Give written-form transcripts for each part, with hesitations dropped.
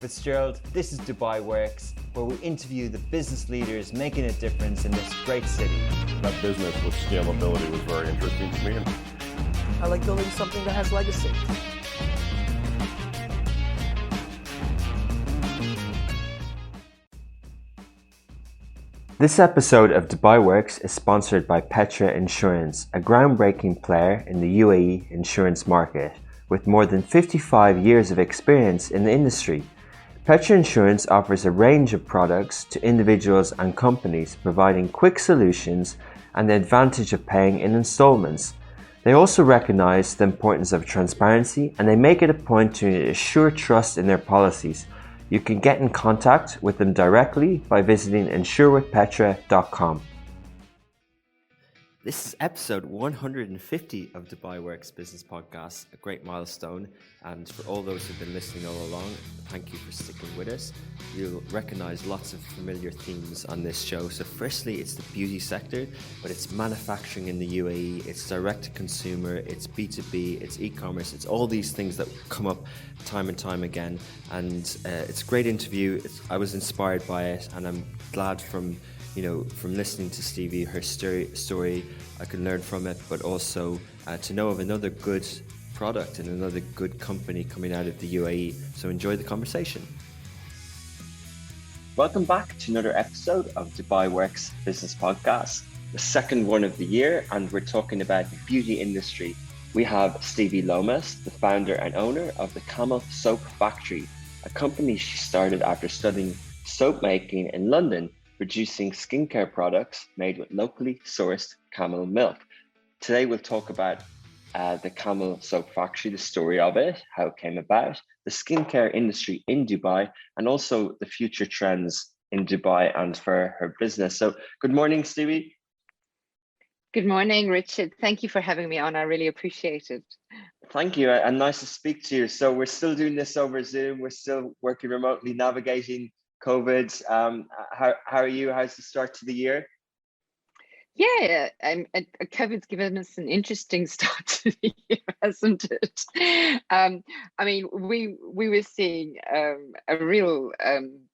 Fitzgerald, this is Dubai Works, where we interview the business leaders making a difference in this great city. That business with scalability was very interesting to me. I like building something that has legacy. This episode of Dubai Works is sponsored by Petra Insurance, a groundbreaking player in the UAE insurance market with more than 55 years of experience in the industry. Petra Insurance offers a range of products to individuals and companies, providing quick solutions and the advantage of paying in installments. They also recognize the importance of transparency, and they make it a point to assure trust in their policies. You can get in contact with them directly by visiting insurewithpetra.com. This is episode 150 of Dubai Works Business Podcast, a great milestone. And for all those who've been listening all along, thank you for sticking with us. You'll recognize lots of familiar themes on this show. So firstly, it's the beauty sector, but it's manufacturing in the UAE, it's direct to consumer, it's B2B, it's e-commerce, it's all these things that come up time and time again. And it's a great interview. I was inspired by it, and I'm glad from listening to Stevi, her story, I could learn from it, but also to know of another good product and another good company coming out of the UAE. So enjoy the conversation. Welcome back to another episode of Dubai Works Business Podcast, the second one of the year, and we're talking about the beauty industry. We have Stevi Lowmass, the founder and owner of the Camel Soap Factory, a company she started after studying soap making in London, producing skincare products made with locally sourced camel milk. Today we'll talk about the Camel Soap Factory, the story of it, how it came about, the skincare industry in Dubai, and also the future trends in Dubai and for her business. So good morning, Stevi. Good morning, Richard. Thank you for having me on. I really appreciate it. Thank you, and nice to speak to you. So we're still doing this over Zoom. We're still working remotely, navigating COVID. How are you? How's the start to the year? Yeah, COVID's given us an interesting start to the year, hasn't it? We were seeing a real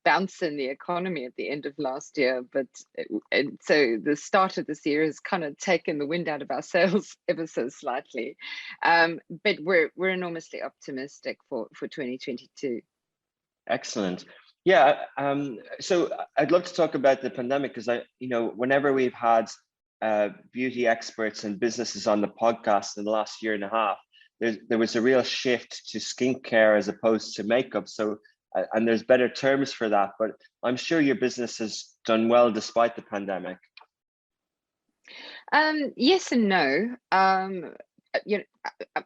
bounce in the economy at the end of last year, so the start of this year has kind of taken the wind out of our sails ever so slightly. But we're enormously optimistic for 2022. Excellent. Yeah, so I'd love to talk about the pandemic because whenever we've had beauty experts and businesses on the podcast in the last year and a half, there was a real shift to skincare as opposed to makeup. So, and there's better terms for that, but I'm sure your business has done well despite the pandemic. Yes and no.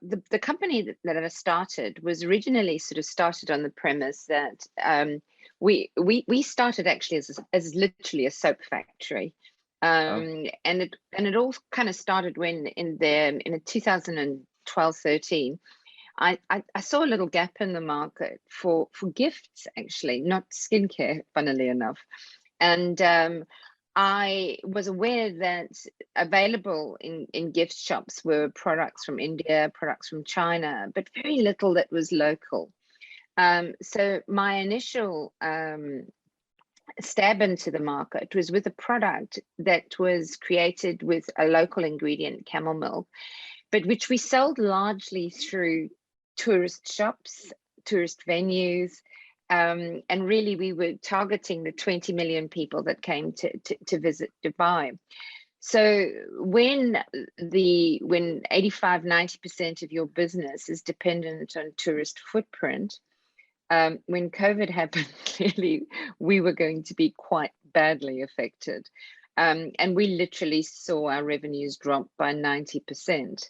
The company that I started was originally sort of started on the premise that we started actually as literally a soap factory, and it all kind of started when in 2012-13 I saw a little gap in the market for gifts, actually, not skincare, funnily enough, and I was aware that available in gift shops were products from India, products from China, but very little that was local. So my initial stab into the market was with a product that was created with a local ingredient, camel milk, but which we sold largely through tourist shops, tourist venues. And really, we were targeting the 20 million people that came to visit Dubai. So when 85-90% of your business is dependent on tourist footprint, when COVID happened, clearly we were going to be quite badly affected. And we literally saw our revenues drop by 90%.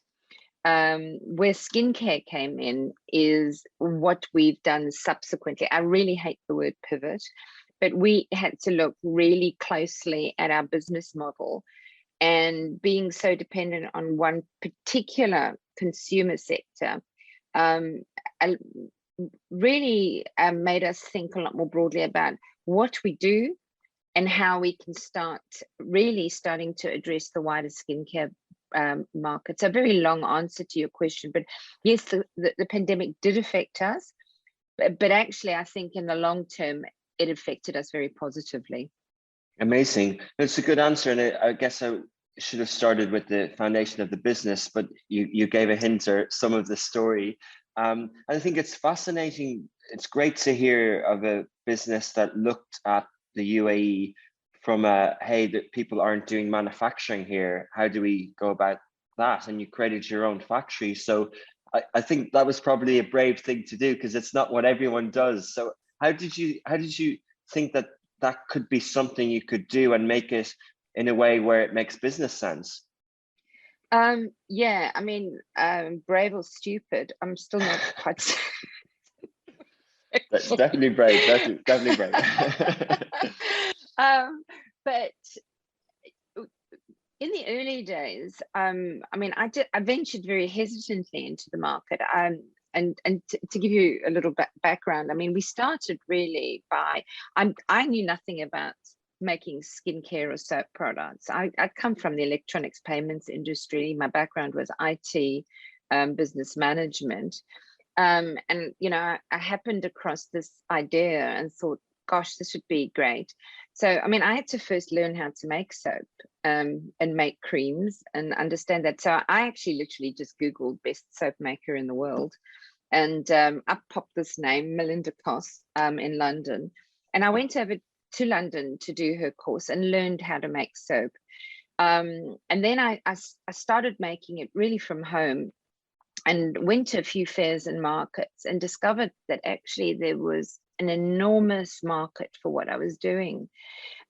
Where skincare came in is what we've done subsequently. I really hate the word pivot, but we had to look really closely at our business model, and being so dependent on one particular consumer sector really made us think a lot more broadly about what we do and how we can starting to address the wider skincare market. So a very long answer to your question, but yes, the pandemic did affect us, but actually, I think in the long term, it affected us very positively. Amazing. That's a good answer. And I guess I should have started with the foundation of the business, but you gave a hint or some of the story. And I think it's fascinating. It's great to hear of a business that looked at the UAE from a, hey, that people aren't doing manufacturing here. How do we go about that? And you created your own factory. So I think that was probably a brave thing to do, because it's not what everyone does. So how did you think that that could be something you could do and make it in a way where it makes business sense? Yeah, I mean, brave or stupid, I'm still not quite That's definitely brave. Definitely brave. but in the early days, I mean, I ventured very hesitantly into the market. And to give you a little background, I mean, we started really by, I knew nothing about making skincare or soap products. I come from the electronics payments industry. My background was IT, business management. And, you know, I happened across this idea and thought, gosh, this would be great. So, I mean, I had to first learn how to make soap and make creams and understand that. So I actually literally just Googled best soap maker in the world. And up popped this name, Melinda Koss, in London. And I went over to London to do her course and learned how to make soap. And then I started making it really from home, and went to a few fairs and markets and discovered that actually there was an enormous market for what I was doing.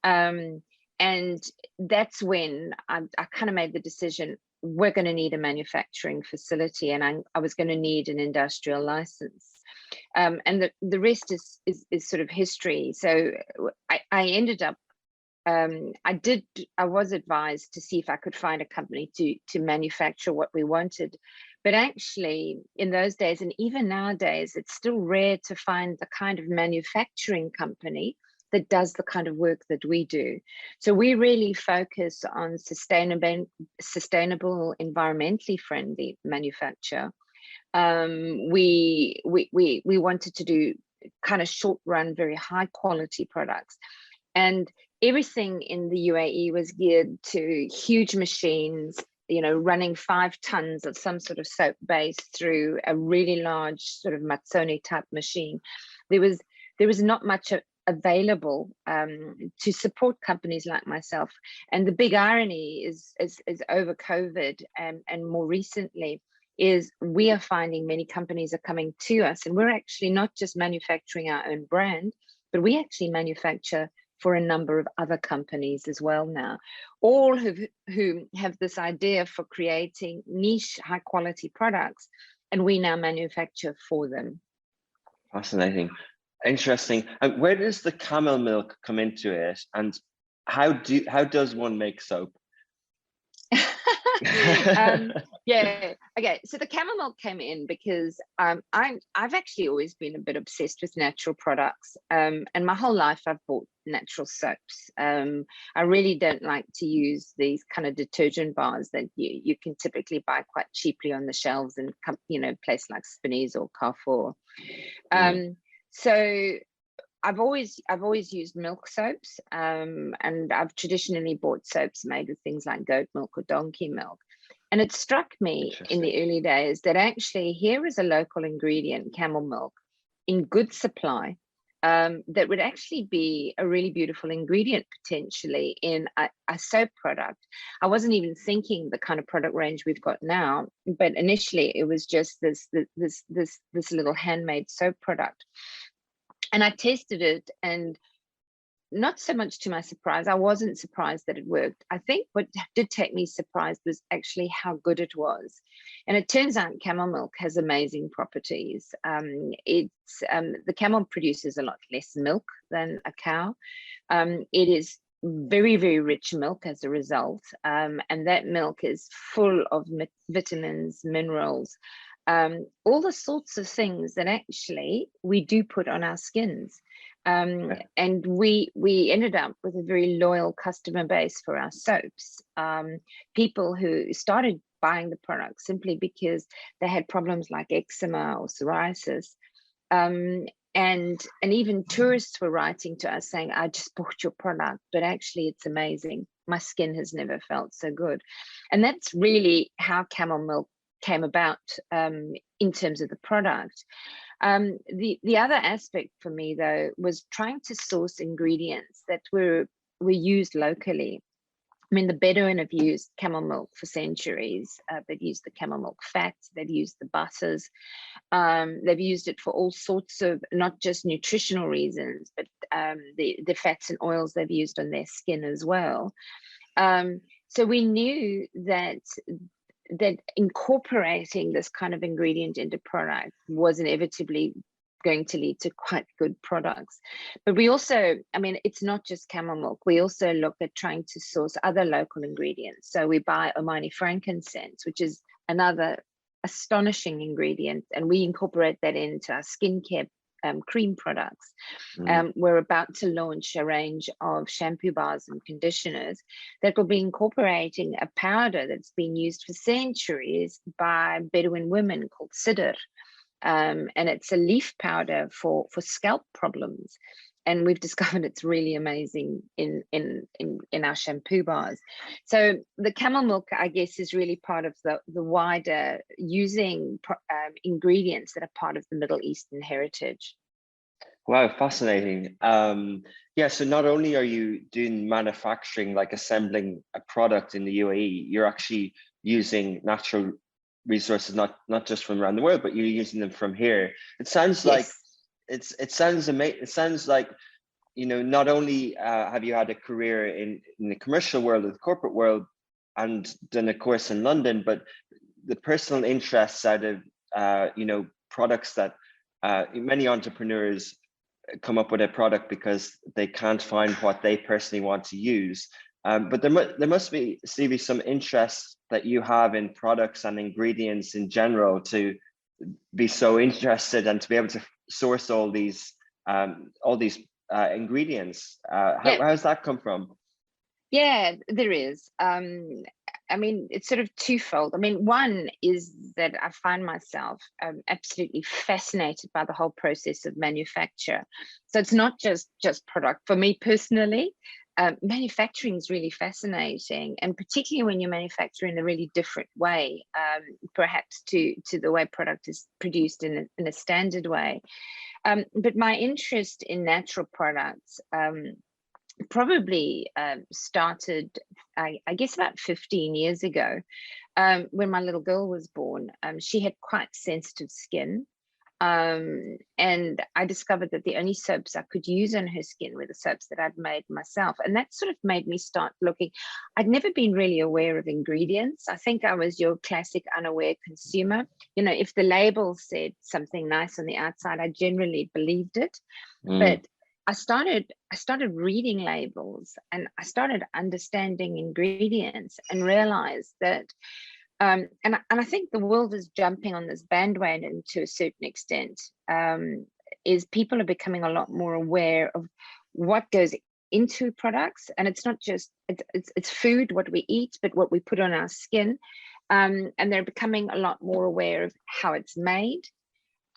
And that's when I kind of made the decision, we're going to need a manufacturing facility, and I was going to need an industrial license. And the rest is sort of history. So I ended up, I was advised to see if I could find a company to manufacture what we wanted. But actually, in those days, and even nowadays, it's still rare to find the kind of manufacturing company that does the kind of work that we do. So we really focus on sustainable, environmentally friendly manufacture. We wanted to do kind of short run, very high quality products. And everything in the UAE was geared to huge machines, you know, running 5 tons of some sort of soap base through a really large sort of Mazzoni type machine. There was not much available to support companies like myself. And the big irony is over COVID and more recently is we are finding many companies are coming to us, and we're actually not just manufacturing our own brand, but we actually manufacture for a number of other companies as well now, all who have this idea for creating niche, high quality products, and we now manufacture for them. Fascinating. Interesting. And where does the camel milk come into it? And how does one make soap? Yeah, okay, so the camel milk came in because I've actually always been a bit obsessed with natural products, and my whole life I've bought natural soaps. I really don't like to use these kind of detergent bars that you can typically buy quite cheaply on the shelves in, you know, places like Spinneys or Carrefour. So I've always used milk soaps, and I've traditionally bought soaps made with things like goat milk or donkey milk. And it struck me in the early days that actually here is a local ingredient, camel milk, in good supply, that would actually be a really beautiful ingredient potentially in a soap product. I wasn't even thinking the kind of product range we've got now, but initially it was just this little handmade soap product. And I tested it, and not so much to my surprise, I wasn't surprised that it worked. I think what did take me surprised was actually how good it was. And it turns out camel milk has amazing properties. The camel produces a lot less milk than a cow. It is very, very rich milk as a result. And that milk is full of vitamins, minerals, all the sorts of things that actually we do put on our skins. And we ended up with a very loyal customer base for our soaps. People who started buying the product simply because they had problems like eczema or psoriasis. and even tourists were writing to us saying, I just bought your product, but actually it's amazing. My skin has never felt so good. And that's really how Camel Milk came about in terms of the product. The other aspect for me, though, was trying to source ingredients that were used locally. I mean, the Bedouin have used camel milk for centuries. They've used the camel milk fats, they've used the butters. They've used it for all sorts of, not just nutritional reasons, but the fats and oils they've used on their skin as well. So we knew that incorporating this kind of ingredient into product was inevitably going to lead to quite good products. But we also, I mean, it's not just camel milk. We also look at trying to source other local ingredients. So we buy Omani frankincense, which is another astonishing ingredient, and we incorporate that into our skincare cream products. We're about to launch a range of shampoo bars and conditioners that will be incorporating a powder that's been used for centuries by Bedouin women called sidr. And it's a leaf powder for scalp problems, and we've discovered it's really amazing in our shampoo bars. So the camel milk, I guess, is really part of the wider using ingredients that are part of the Middle Eastern heritage. Wow, fascinating. Yeah, so not only are you doing manufacturing, like assembling a product in the UAE, you're actually using natural resources, not just from around the world, but you're using them from here. It sounds like it sounds amazing. It sounds like, you know, not only have you had a career in the commercial world or the corporate world and done a course in London, but the personal interests out of you know, products that many entrepreneurs come up with a product because they can't find what they personally want to use. But there must be, Stevi, some interest that you have in products and ingredients in general to be so interested and to be able to source all these ingredients. How's that come from? Yeah, there is. I mean, it's sort of twofold. I mean, one is that I find myself absolutely fascinated by the whole process of manufacture. So it's not just product. For me personally, manufacturing is really fascinating, and particularly when you manufacture in a really different way, perhaps to the way product is produced in a standard way. But my interest in natural products probably started, I guess, about 15 years ago, when my little girl was born. She had quite sensitive skin. And I discovered that the only soaps I could use on her skin were the soaps that I'd made myself. And that sort of made me start looking. I'd never been really aware of ingredients. I think I was your classic unaware consumer. You know, if the label said something nice on the outside, I generally believed it. But I started reading labels, and I started understanding ingredients and realized that and I think the world is jumping on this bandwagon to a certain extent, is people are becoming a lot more aware of what goes into products. And it's not just, it's food, what we eat, but what we put on our skin. And they're becoming a lot more aware of how it's made.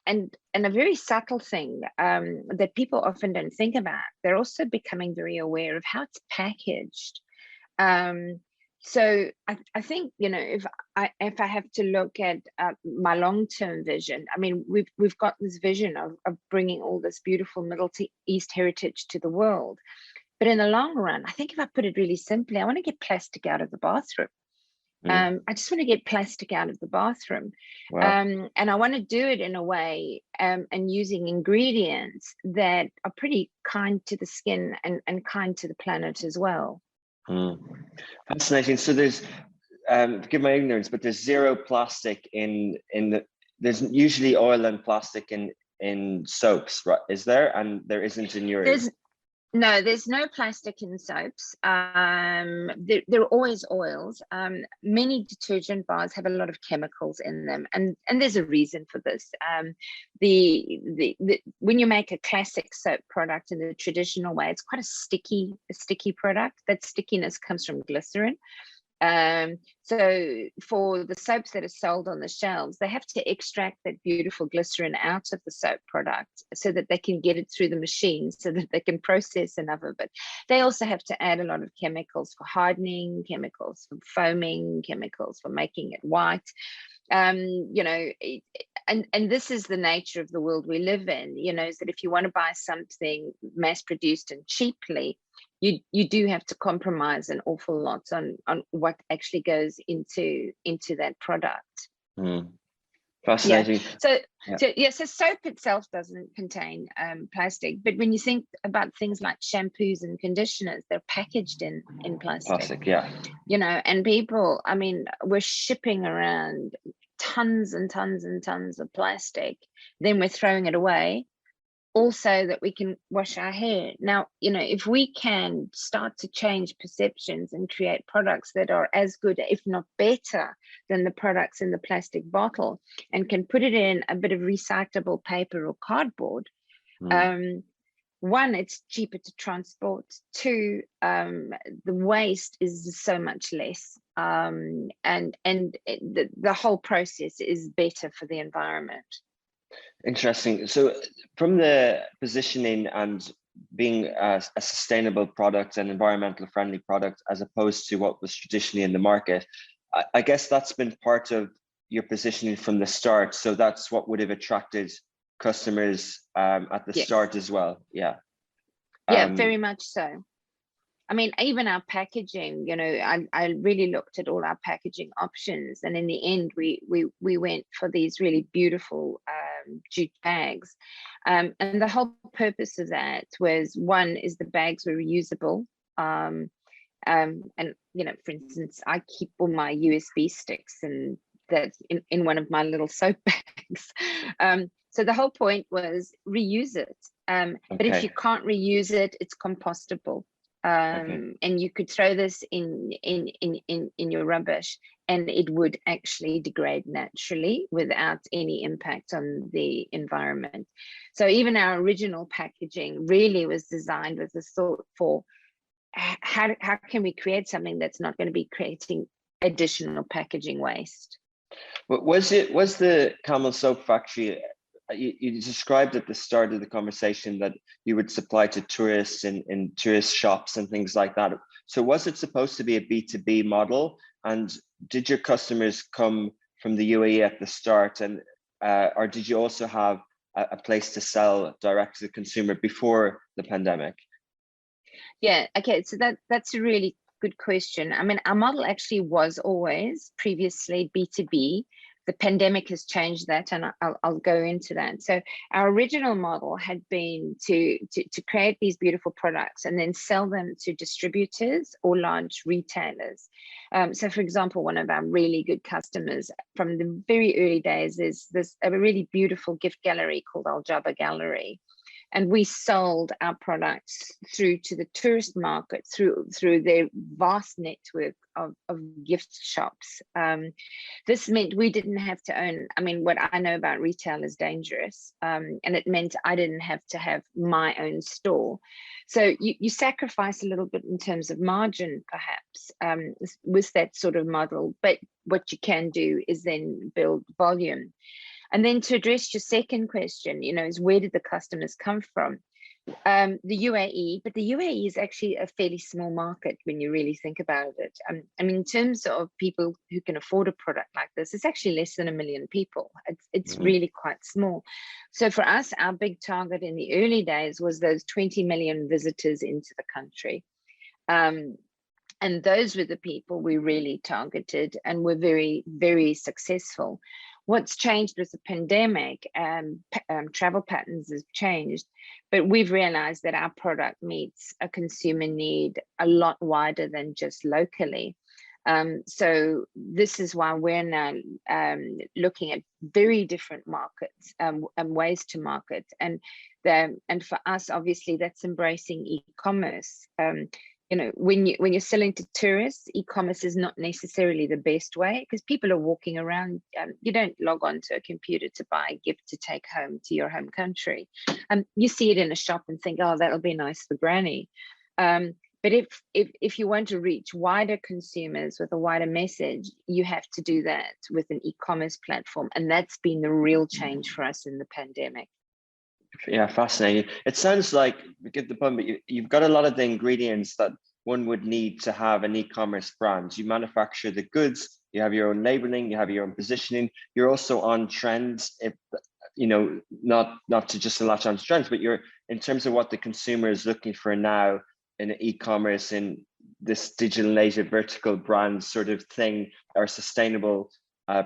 And a very subtle thing that people often don't think about, they're also becoming very aware of how it's packaged. So I think, you know, if I have to look at my long-term vision, I mean, we've got this vision of bringing all this beautiful Middle East heritage to the world. But in the long run, I think if I put it really simply, I want to get plastic out of the bathroom. I just want to get plastic out of the bathroom. Wow. And I want to do it in a way and using ingredients that are pretty kind to the skin and kind to the planet as well. Fascinating. So there's, forgive my ignorance, but there's zero plastic in there's usually oil and plastic in soaps, right? Is there? And there isn't in yours? There's no plastic in soaps. There are always oils. Many detergent bars have a lot of chemicals in them, and there's a reason for this. When you make a classic soap product in the traditional way, it's quite a sticky product. That stickiness comes from glycerin. So for the soaps that are sold on the shelves, they have to extract that beautiful glycerin out of the soap product so that they can get it through the machine, so that they can process enough of it. They also have to add a lot of chemicals for hardening, chemicals for foaming, chemicals for making it white. You know, and this is the nature of the world we live in, you know, is that if you want to buy something mass produced and cheaply, you do have to compromise an awful lot on what actually goes into that product. Fascinating. Yeah. So soap itself doesn't contain plastic, but when you think about things like shampoos and conditioners, they're packaged in plastic. Plastic, yeah. You know, and people, I mean, we're shipping around tons and tons and tons of plastic, then we're throwing it away, also that we can wash our hair. Now, you know, if we can start to change perceptions and create products that are as good, if not better, than the products in the plastic bottle, and can put it in a bit of recyclable paper or cardboard, one, it's cheaper to transport. Two, the waste is so much less, and the whole process is better for the environment. Interesting. So from the positioning and being a sustainable product and environmental friendly product, as opposed to what was traditionally in the market, I guess that's been part of your positioning from the start. So that's what would have attracted customers at the start as well. Yeah. Yeah, very much so. I mean, even our packaging, you know, I really looked at all our packaging options, and in the end, we went for these really beautiful jute bags, and the whole purpose of that was, one is the bags were reusable, and you know, for instance, I keep all my USB sticks and that's in one of my little soap bags. So the whole point was reuse it, but if you can't reuse it, it's compostable. And you could throw this in your rubbish, and it would actually degrade naturally without any impact on the environment. So even our original packaging really was designed with this thought for how can we create something that's not going to be creating additional packaging waste. Was the Camel soap factory, you described at the start of the conversation that you would supply to tourists in tourist shops and things like that. So was it supposed to be a B2B model? And did your customers come from the UAE at the start, and or did you also have a place to sell direct to the consumer before the pandemic? Yeah, okay, so that's a really good question. I mean, our model actually was always previously B2B. The pandemic has changed that, and I'll go into that. So our original model had been to create these beautiful products and then sell them to distributors or large retailers. So for example, one of our really good customers from the very early days is a really beautiful gift gallery called Al Jabba Gallery. And we sold our products through to the tourist market through their vast network of gift shops. This meant we didn't have to own, I mean, what I know about retail is dangerous. And it meant I didn't have to have my own store. So you sacrifice a little bit in terms of margin, perhaps, with that sort of model. But what you can do is then build volume. And then to address your second question, you know, is where did the customers come from? The UAE, but the UAE is actually a fairly small market when you really think about it. I mean, in terms of people who can afford a product like this, it's actually less than 1 million people. It's really quite small. So for us, our big target in the early days was those 20 million visitors into the country. And those were the people we really targeted and were very, very successful. What's changed with the pandemic, travel patterns have changed, but we've realized that our product meets a consumer need a lot wider than just locally. So this is why we're now looking at very different markets and ways to market. And for us, obviously, that's embracing e-commerce. You know, when you're selling to tourists, e-commerce is not necessarily the best way because people are walking around. You don't log on to a computer to buy a gift to take home to your home country. You see it in a shop and think, oh, that'll be nice for granny. But if you want to reach wider consumers with a wider message, you have to do that with an e-commerce platform. And that's been the real change for us in the pandemic. Yeah, fascinating. It sounds like, get the point, but you've got a lot of the ingredients that one would need to have an e-commerce brand. You manufacture the goods, you have your own labeling, you have your own positioning. You're also on trends, if you know, not to just latch on trends, but you're in terms of what the consumer is looking for now in e-commerce, in this digital native vertical brand sort of thing, or sustainable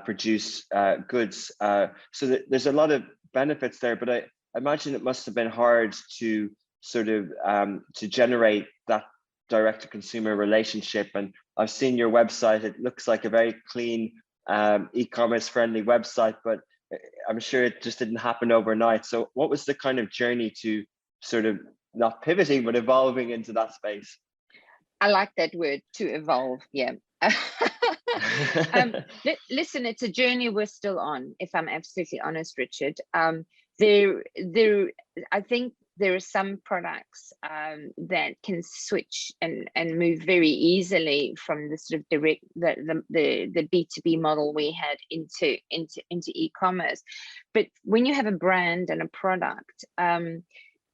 produce goods. So there's a lot of benefits there, but I imagine it must have been hard to sort of to generate that direct to consumer relationship. And I've seen your website. It looks like a very clean e-commerce friendly website, but I'm sure it just didn't happen overnight. So what was the kind of journey to sort of not pivoting, but evolving into that space? I like that word, to evolve. Yeah. Listen, it's a journey we're still on, if I'm absolutely honest, Richard. I think there are some products that can switch and move very easily from the sort of direct the B2B model we had into e-commerce. But when you have a brand and a product,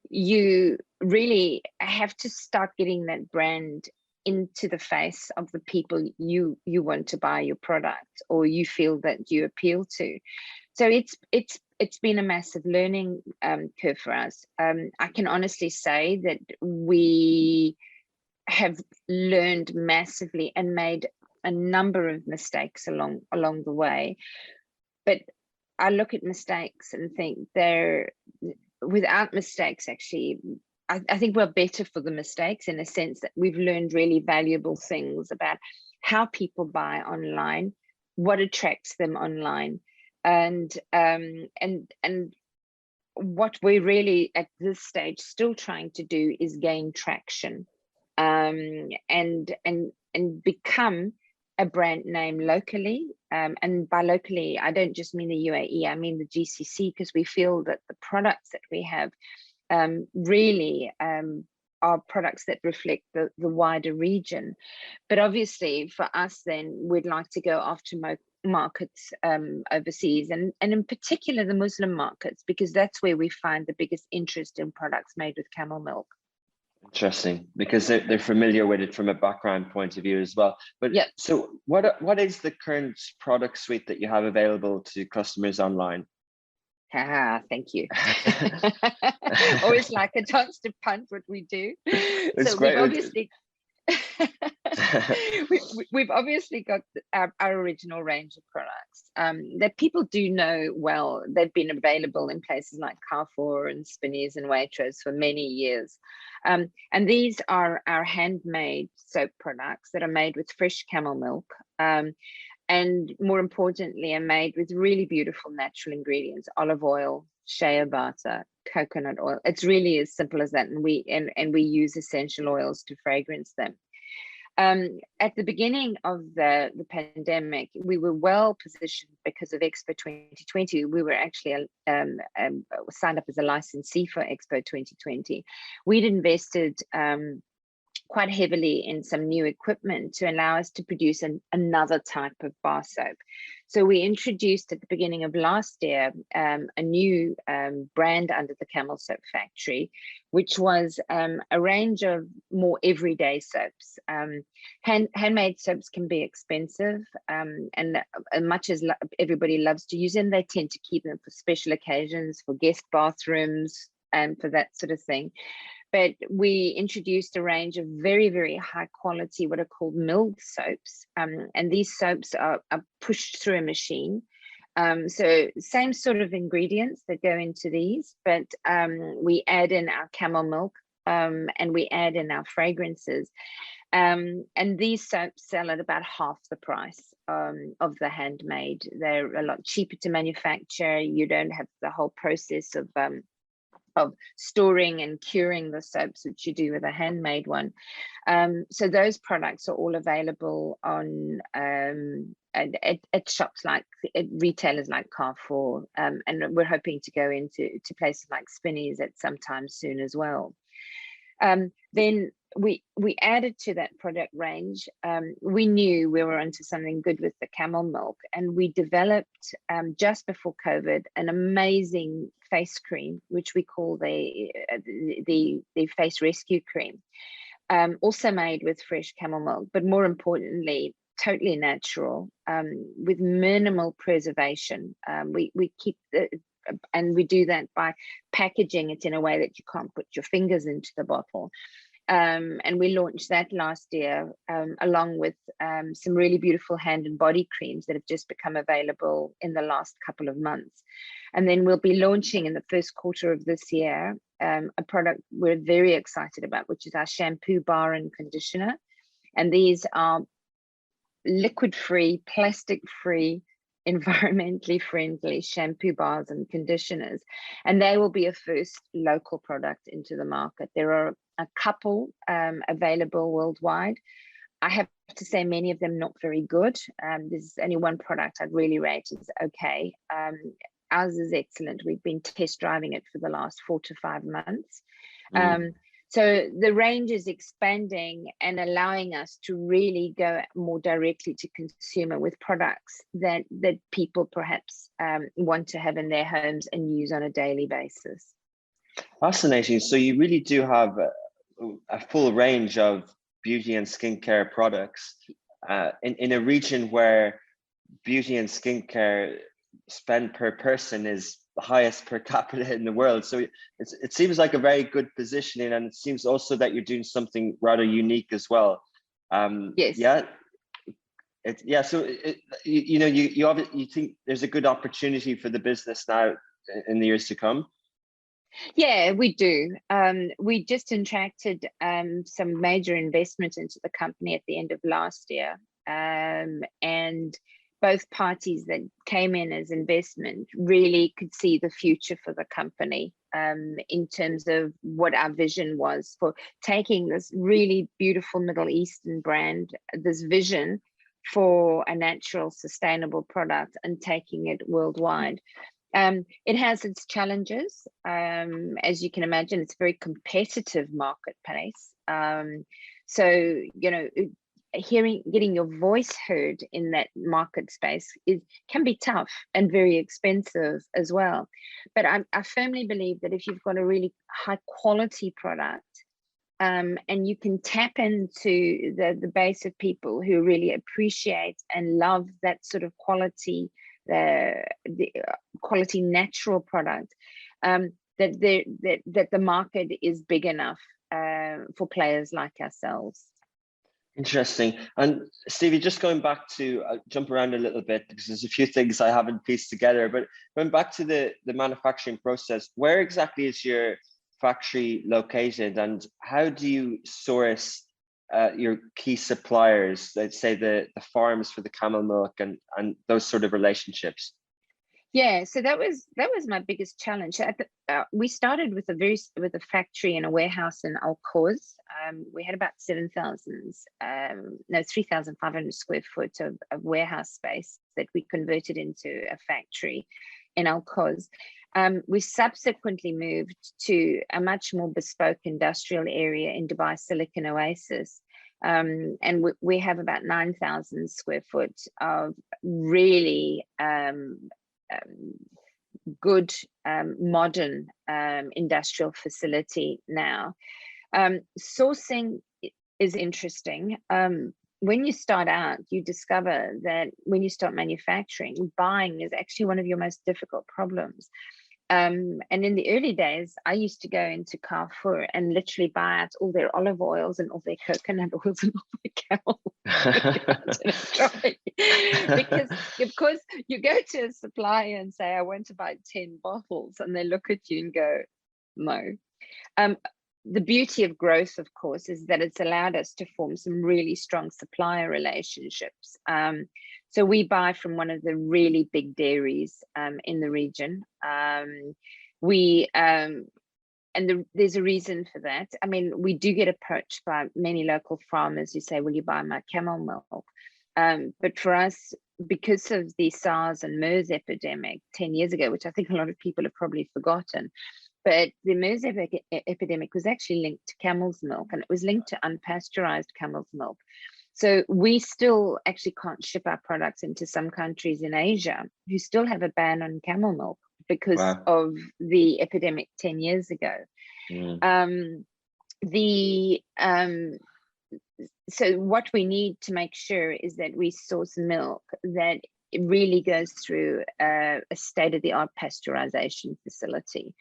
you really have to start getting that brand into the face of the people you want to buy your product, or you feel that you appeal to. So it's been a massive learning curve for us. I can honestly say that we have learned massively and made a number of mistakes along the way. But I look at mistakes and think without mistakes, actually, I think we're better for the mistakes, in a sense that we've learned really valuable things about how people buy online, what attracts them online, and what we're really at this stage still trying to do is gain traction, and become a brand name locally. And by locally, I don't just mean the UAE, I mean the GCC, because we feel that the products that we have really are products that reflect the wider region. But obviously for us, then we'd like to go after markets overseas, and in particular the Muslim markets, because that's where we find the biggest interest in products made with camel milk. Interesting, because they're familiar with it from a background point of view as well. But yeah, so what is the current product suite that you have available to customers online? Thank you. Always like a chance to punt what we do. It's so great. we've obviously got our original range of products that people do know well. They've been available in places like Carrefour and Spinneys and Waitrose for many years. And these are our handmade soap products that are made with fresh camel milk. And more importantly, are made with really beautiful natural ingredients: olive oil, shea butter, coconut oil. It's really as simple as that. And we use essential oils to fragrance them. At the beginning of the pandemic, we were well positioned because of Expo 2020. We were actually signed up as a licensee for Expo 2020. We'd invested quite heavily in some new equipment to allow us to produce another type of bar soap. So we introduced at the beginning of last year a new brand under the Camel Soap Factory, which was a range of more everyday soaps. Handmade soaps can be expensive, and much as everybody loves to use them, they tend to keep them for special occasions, for guest bathrooms, and for that sort of thing. But we introduced a range of very, very high quality, what are called milled soaps. And these soaps are pushed through a machine. So same sort of ingredients that go into these, but we add in our camel milk, and we add in our fragrances. And these soaps sell at about half the price of the handmade. They're a lot cheaper to manufacture. You don't have the whole process of storing and curing the soaps, which you do with a handmade one. So those products are all available on at shops like retailers like Carrefour, and we're hoping to go into places like Spinneys at some time soon as well. Then we added to that product range. We knew we were onto something good with the camel milk, and we developed just before COVID an amazing face cream, which we call the face rescue cream, also made with fresh camel milk, but more importantly, totally natural, with minimal preservation. We keep and we do that by packaging it in a way that you can't put your fingers into the bottle. And we launched that last year, along with some really beautiful hand and body creams that have just become available in the last couple of months. And then we'll be launching in the first quarter of this year a product we're very excited about, which is our shampoo bar and conditioner. And these are liquid-free, plastic-free, environmentally friendly shampoo bars and conditioners, and they will be a first local product into the market. There are a couple available worldwide. I have to say many of them not very good. There's only one product I'd really rate is okay. Ours is excellent. We've been test driving it for the last 4 to 5 months. So the range is expanding and allowing us to really go more directly to consumer with products that people perhaps want to have in their homes and use on a daily basis. Fascinating. So you really do have a full range of beauty and skincare products in a region where beauty and skincare spend per person is the highest per capita in the world. So it seems like a very good positioning, and it seems also that you're doing something rather unique as well. Yes. So you think there's a good opportunity for the business now in the years to come? Yeah, we do. We just attracted some major investment into the company at the end of last year, and both parties that came in as investment really could see the future for the company, in terms of what our vision was for taking this really beautiful Middle Eastern brand, this vision for a natural, sustainable product, and taking it worldwide. It has its challenges. As you can imagine, it's a very competitive marketplace. So, getting your voice heard in that market space can be tough and very expensive as well. But I firmly believe that if you've got a really high quality product, and you can tap into the base of people who really appreciate and love that sort of quality, the quality natural product, that the market is big enough for players like ourselves. Interesting. And Stevi, just going back to jump around a little bit because there's a few things I haven't pieced together, but going back to the manufacturing process, where exactly is your factory located, and how do you source your key suppliers, let's say the farms for the camel milk and those sort of relationships? Yeah, so that was my biggest challenge. We started with a factory and a warehouse in Al Quoz. We had about 3,500 square foot of warehouse space that we converted into a factory in Al Quoz. We subsequently moved to a much more bespoke industrial area in Dubai Silicon Oasis. And we have about 9,000 square foot of really good modern industrial facility now. Sourcing is interesting. When you start out, you discover that when you start manufacturing, buying is actually one of your most difficult problems. And in the early days, I used to go into Carrefour and literally buy out all their olive oils and all their coconut oils and all their camel. Because of course you go to a supplier and say, I want to buy 10 bottles, and they look at you and go, no. The beauty of growth, of course, is that it's allowed us to form some really strong supplier relationships. So we buy from one of the really big dairies in the region. There's a reason for that. I mean, we do get approached by many local farmers who say, will you buy my camel milk? But for us, because of the SARS and MERS epidemic 10 years ago, which I think a lot of people have probably forgotten, But the MERS epidemic was actually linked to camel's milk, and it was linked to unpasteurized camel's milk. So we still actually can't ship our products into some countries in Asia who still have a ban on camel milk because of the epidemic 10 years ago. So what we need to make sure is that we source milk that it really goes through a state-of-the-art pasteurization facility.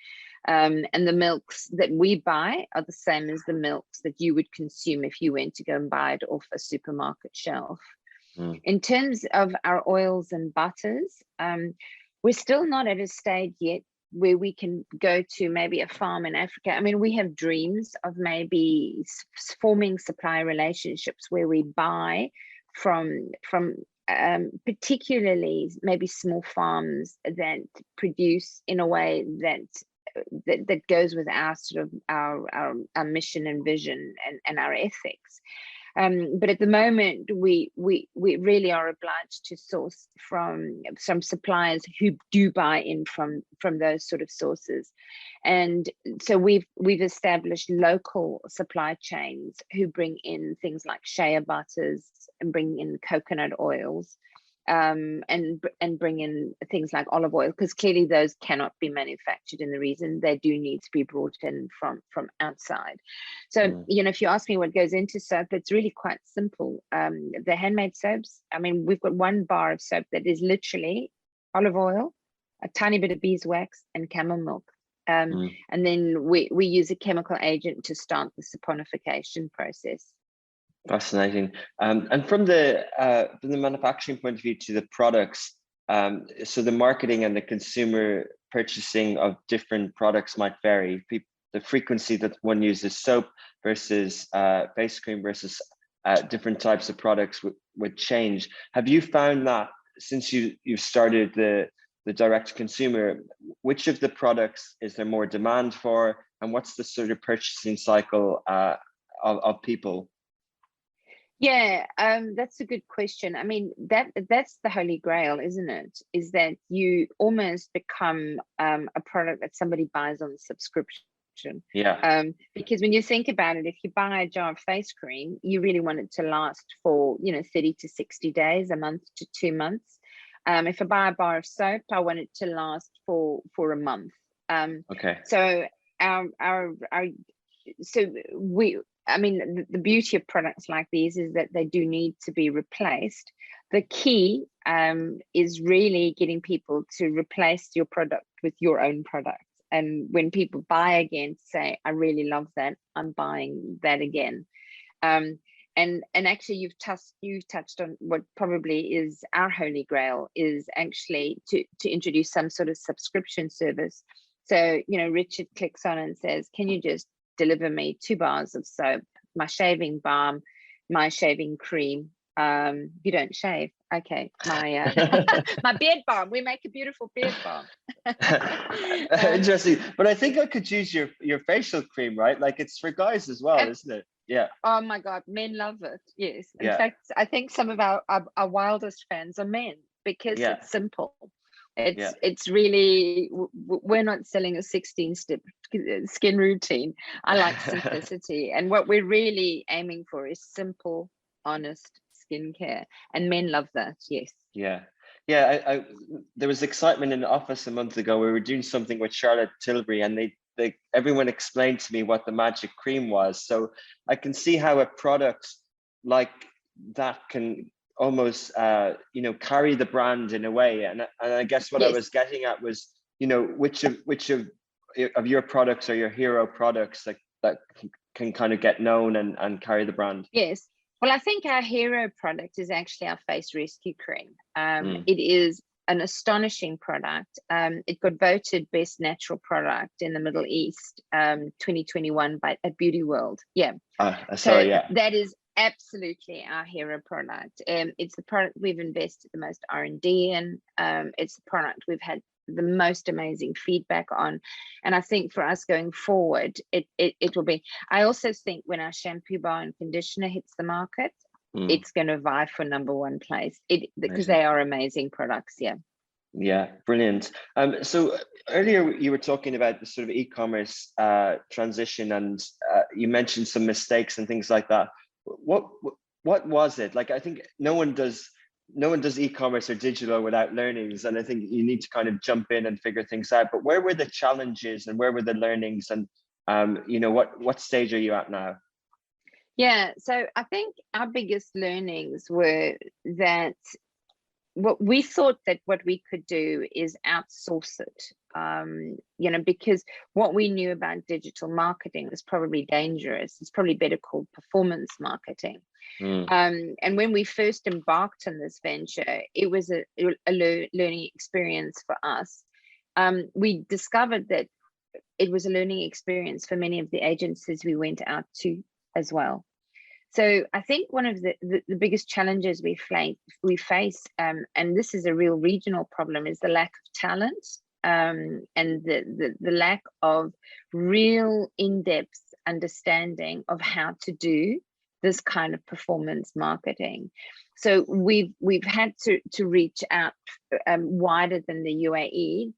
And the milks that we buy are the same as the milks that you would consume if you went to go and buy it off a supermarket shelf. In terms of our oils and butters, we're still not at a stage yet where we can go to maybe a farm in Africa. I mean, we have dreams of maybe forming supply relationships where we buy from particularly maybe small farms that produce in a way that goes with our sort of our mission and vision and our ethics. But at the moment, we really are obliged to source from some suppliers who do buy in from those sort of sources, and so we've established local supply chains who bring in things like shea butters and bring in coconut oils, and bring in things like olive oil, because clearly those cannot be manufactured in the region. They do need to be brought in from outside. So if you ask me what goes into soap, it's really quite simple. The handmade soaps, I mean, we've got one bar of soap that is literally olive oil, a tiny bit of beeswax, and camel milk. And then we use a chemical agent to start the saponification process. Fascinating. And from the manufacturing point of view to the products, so the marketing and the consumer purchasing of different products might vary. The frequency that one uses soap versus face cream versus different types of products would change. Have you found that since you've started the direct consumer, which of the products is there more demand for, and what's the sort of purchasing cycle of people? Yeah, that's a good question. I mean, that's the holy grail, isn't it? Is that you almost become a product that somebody buys on subscription. Yeah. Because when you think about it, if you buy a jar of face cream, you really want it to last for 30 to 60 days, a month to 2 months. If I buy a bar of soap, I want it to last for a month. Okay. So the beauty of products like these is that they do need to be replaced. The key is really getting people to replace your product with your own product. And when people buy again, say, I really love that, I'm buying that again. And actually you've touched on what probably is our holy grail, is actually to introduce some sort of subscription service. So, Richard clicks on and says, can you just deliver me 2 bars of soap, my shaving balm, my shaving cream? You don't shave. Okay. My my beard balm. We make a beautiful beard balm. Interesting. But I think I could use your facial cream, right? Like, it's for guys as well, isn't it? Yeah. Oh my God, men love it. Yes. In fact, I think some of our wildest fans are men, because it's simple. It's really, we're not selling a 16-step skin routine. I like simplicity, and what we're really aiming for is simple, honest skincare, and men love that. Yes. I there was excitement in the office a month ago. We were doing something with Charlotte Tilbury, and everyone explained to me what the magic cream was. So I can see how a product like that can almost carry the brand in a way, and I guess what I was getting at was, which of your products are your hero products that can kind of get known and carry the brand. Yes, well, I think our hero product is actually our face rescue cream. It is an astonishing product. It got voted best natural product in the Middle East 2021 at Beauty World. That is absolutely our hero product. It's the product we've invested the most R&D in. It's the product we've had the most amazing feedback on, and I think for us going forward, it will be. I also think when our shampoo bar and conditioner hits the market, it's going to vie for #1 place, because they are amazing products. Yeah, brilliant. So earlier you were talking about the sort of e-commerce transition, and you mentioned some mistakes and things like that. What what was it? Like, I think no one does e-commerce or digital without learnings, and I think you need to kind of jump in and figure things out. But where were the challenges and where were the learnings, and what stage are you at now? Yeah, so I think our biggest learnings were that what we thought that what we could do is outsource it, because what we knew about digital marketing was probably dangerous. It's probably better called performance marketing. And when we first embarked on this venture, it was a learning experience for us. We discovered that it was a learning experience for many of the agencies we went out to as well. So I think one of the biggest challenges we face, and this is a real regional problem, is the lack of talent, and the lack of real in-depth understanding of how to do this kind of performance marketing. So we've had to reach out wider than the UAE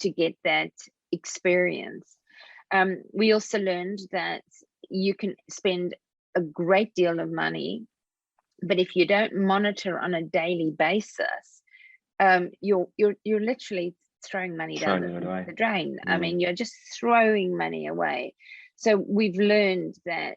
to get that experience. We also learned that you can spend a great deal of money, but if you don't monitor on a daily basis, you're literally throwing money down the drain. I mean, you're just throwing money away. So we've learned that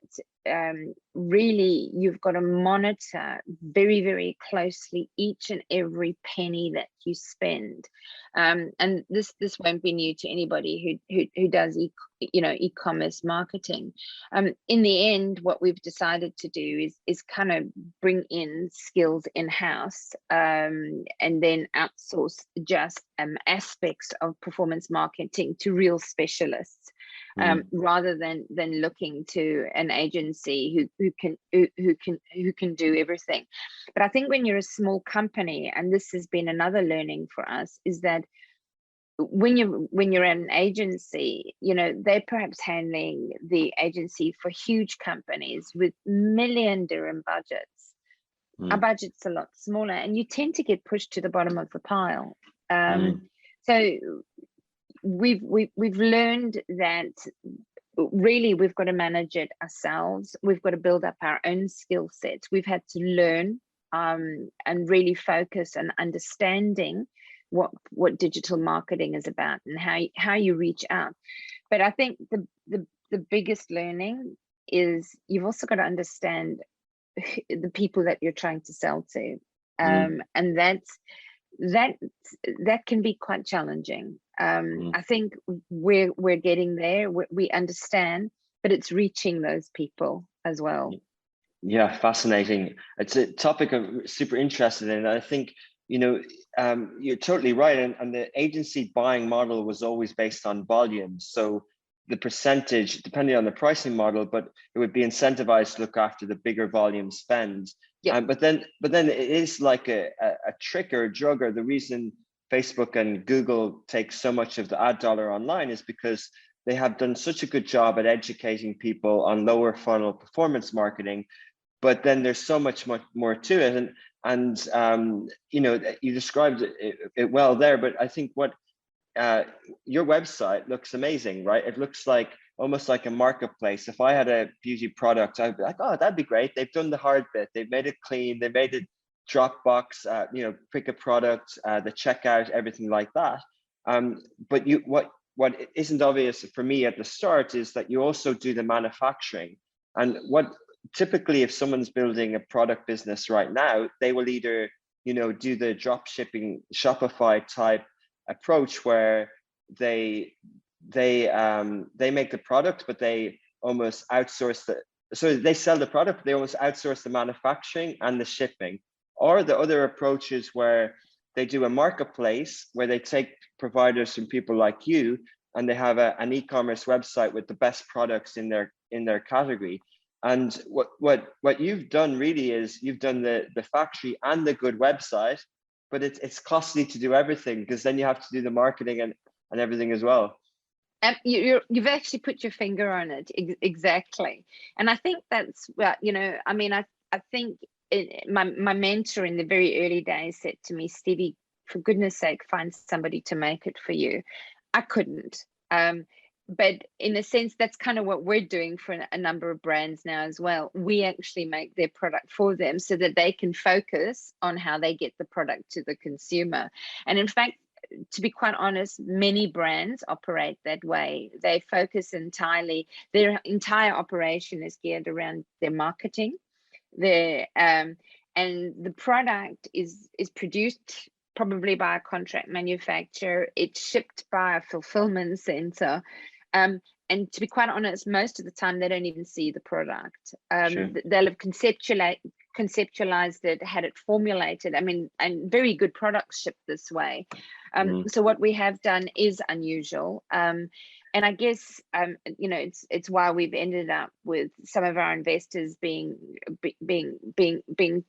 really you've got to monitor very, very closely each and every penny that you spend. And this won't be new to anybody who does e-commerce marketing. In the end, what we've decided to do is kind of bring in skills in-house, and then outsource just aspects of performance marketing to real specialists. Rather than looking to an agency who can do everything. But I think when you're a small company, and this has been another learning for us, is that when you're an agency, they're perhaps handling the agency for huge companies with million dirham budgets. Our budget's a lot smaller, and you tend to get pushed to the bottom of the pile. So we've learned that really we've got to manage it ourselves. We've got to build up our own skill sets. We've had to learn and really focus on understanding what digital marketing is about and how you reach out. But I think the biggest learning is you've also got to understand the people that you're trying to sell to, and that can be quite challenging. I think we're getting there. We understand, but it's reaching those people as well. Yeah, fascinating. It's a topic I'm super interested in. I think you're totally right, and the agency buying model was always based on volume. So the percentage, depending on the pricing model, but it would be incentivized to look after the bigger volume spend. Yeah. But then it is like a trick or a drug, or the reason Facebook and Google take so much of the ad dollar online is because they have done such a good job at educating people on lower funnel performance marketing. But then there's so much more to it, and you described it well there. But I think what your website looks amazing, right? It looks like almost like a marketplace. If I had a beauty product, I'd be like, oh, that'd be great. They've done the hard bit. They've made it clean. They made it Dropbox, pick a product, the checkout, everything like that. But what isn't obvious for me at the start is that you also do the manufacturing. And what typically, if someone's building a product business right now, they will either do the drop shipping Shopify type approach where they make the product, but they almost outsource so they sell the product, but they almost outsource the manufacturing and the shipping. Or the other approach is where they do a marketplace where they take providers from people like you, and they have an e-commerce website with the best products in their category. And what you've done really is you've done the factory and the good website, but it's costly to do everything, because then you have to do the marketing and everything as well. You've actually put your finger on it exactly. And I think that's, well, I think my mentor in the very early days said to me, Stevi, for goodness sake, find somebody to make it for you. I couldn't. But in a sense, that's kind of what we're doing for a number of brands now as well. We actually make their product for them so that they can focus on how they get the product to the consumer. And in fact, to be quite honest, many brands operate that way. They focus entirely, their entire operation is geared around their marketing. And the product is produced probably by a contract manufacturer. It's shipped by a fulfillment center. And to be quite honest, most of the time they don't even see the product. Sure. They'll have conceptualized it, had it formulated. I mean, and very good products shipped this way. So what we have done is unusual. And I guess, you know, it's why we've ended up with some of our investors being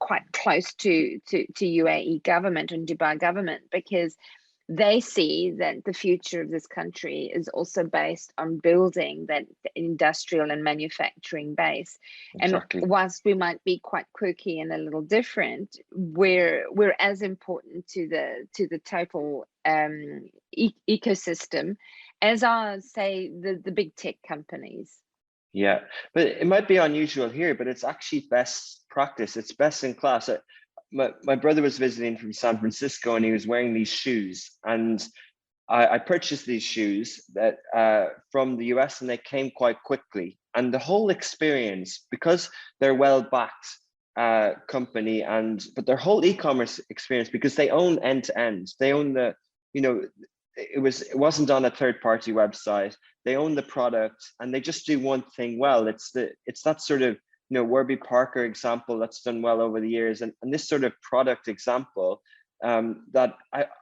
quite close to UAE government and Dubai government, because they see that the future of this country is also based on building that industrial and manufacturing base. Exactly. And whilst we might be quite quirky and a little different, we're as important to the total ecosystem as are, say, the big tech companies. Yeah, but it might be unusual here, but it's actually best practice. It's best in class. My brother was visiting from San Francisco and he was wearing these shoes, and I purchased these shoes that from the US, and they came quite quickly. And the whole experience, because they're well-backed company, but their whole e-commerce experience, because they own end-to-end, they own the, you know, it wasn't on a third-party website. They own the product and they just do one thing well. It's that sort of, you know, Warby Parker example that's done well over the years, and this sort of product example that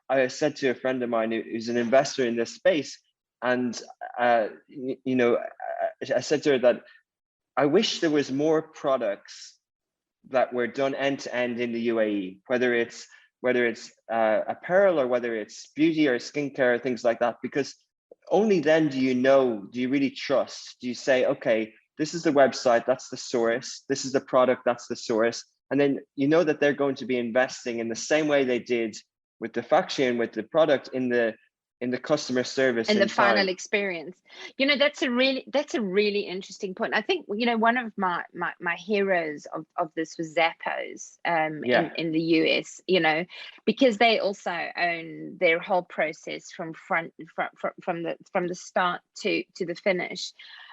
I said to a friend of mine who's an investor in this space, and you know, I said to her that I wish there was more products that were done end to end in the UAE, whether it's apparel or whether it's beauty or skincare or things like that, because only then do you really trust. Do you say, okay, this is the website, that's the source, this is the product, that's the source. And then you know that they're going to be investing in the same way they did with the factory and with the product in the customer service and the final time. experience. You know, that's a really interesting point. I think, you know, one of my heroes of this was Zappos in the US, you know, because they also own their whole process from the start to the finish.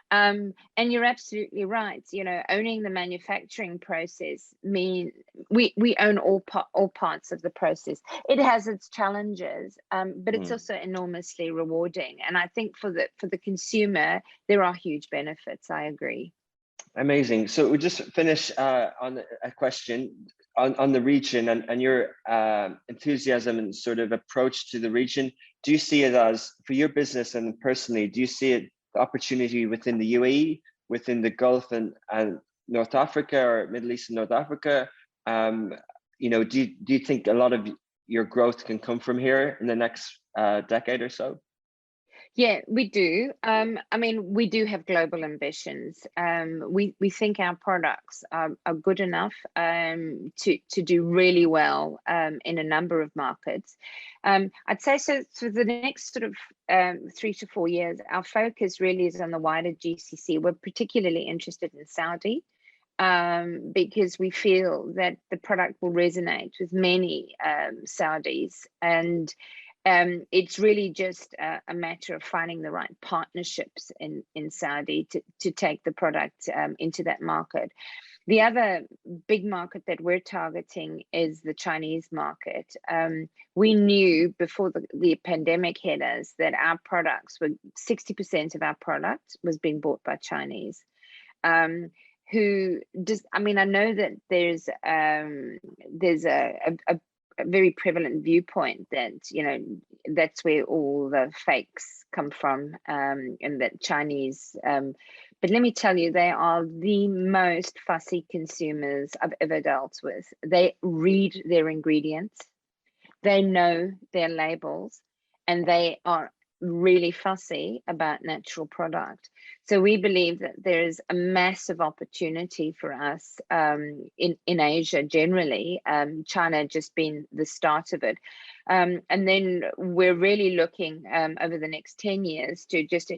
And you're absolutely right. You know, owning the manufacturing process mean we own all parts of the process. It has its challenges, but it's also enormously rewarding. And I think for the consumer, there are huge benefits. I agree. Amazing. So we just finish on a question on the region and your enthusiasm and sort of approach to the region. Do you see it as, for your business and personally, do you see it opportunity within the UAE, within the Gulf and North Africa, or Middle East and North Africa? You know, do you think a lot of your growth can come from here in the next decade or so? Yeah, we do. I mean, we do have global ambitions. We think our products are good enough to do really well in a number of markets. I'd say so for the next sort of 3 to 4 years, our focus really is on the wider GCC. We're particularly interested in Saudi because we feel that the product will resonate with many Saudis, and it's really just a matter of finding the right partnerships in Saudi to take the product into that market. The other big market that we're targeting is the Chinese market. We knew before the pandemic hit us that our products were 60% of our product was being bought by Chinese. Who just, I mean, I know that there's a very prevalent viewpoint that, you know, that's where all the fakes come from, and that Chinese, but let me tell you, they are the most fussy consumers I've ever dealt with. They read their ingredients, they know their labels, and they are really fussy about natural product. So we believe that there is a massive opportunity for us in Asia generally, China just been the start of it. And then we're really looking over the next 10 years to just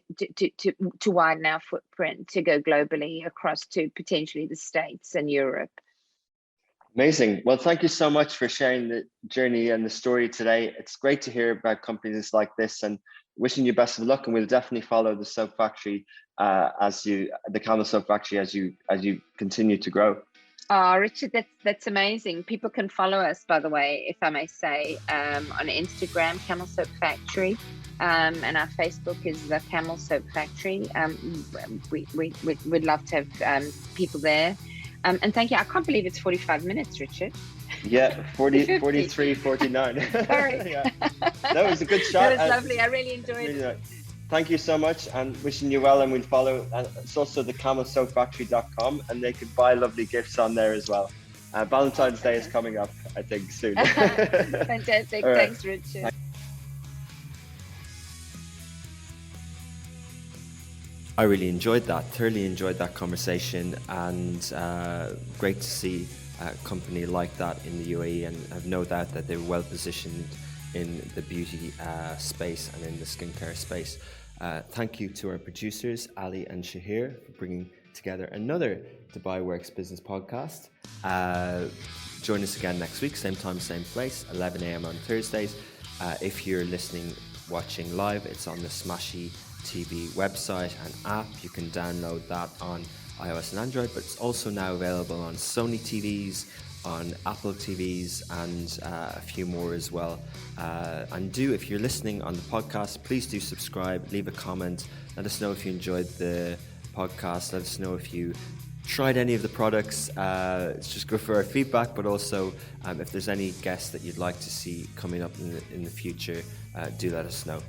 to widen our footprint, to go globally across to potentially the States and Europe. Amazing. Well, thank you so much for sharing the journey and the story today. It's great to hear about companies like this, and wishing you best of luck. And we'll definitely follow the soap factory the Camel Soap Factory as you continue to grow. Oh, Richard, that's amazing. People can follow us, by the way, if I may say, on Instagram, Camel Soap Factory, and our Facebook is the Camel Soap Factory. We'd love to have people there. And thank you. I can't believe it's 45 minutes, Richard. Yeah, 43, 49. Sorry. Yeah. That was a good shot. That was lovely. I really enjoyed it. Thank you so much, and wishing you well, and we'll follow. It's also the camelsoapfactory.com, and they can buy lovely gifts on there as well. Valentine's Day is coming up, I think, soon. Fantastic. Right. Thanks, Richard. I really enjoyed that, thoroughly enjoyed that conversation, and great to see a company like that in the UAE, and I've no doubt that they're well positioned in the beauty space and in the skincare space. Thank you to our producers, Ali and Shahir, for bringing together another Dubai Works business podcast. Join us again next week, same time, same place, 11 a.m. on Thursdays. If you're listening, watching live, it's on the Smashy TV website and app. You can download that on iOS and Android, but it's also now available on Sony TVs, on Apple TVs, and a few more as well. And if you're listening on the podcast, please do subscribe, leave a comment, let us know if you enjoyed the podcast, let us know if you tried any of the products. It's just good for our feedback, but also if there's any guests that you'd like to see coming up in the future, do let us know.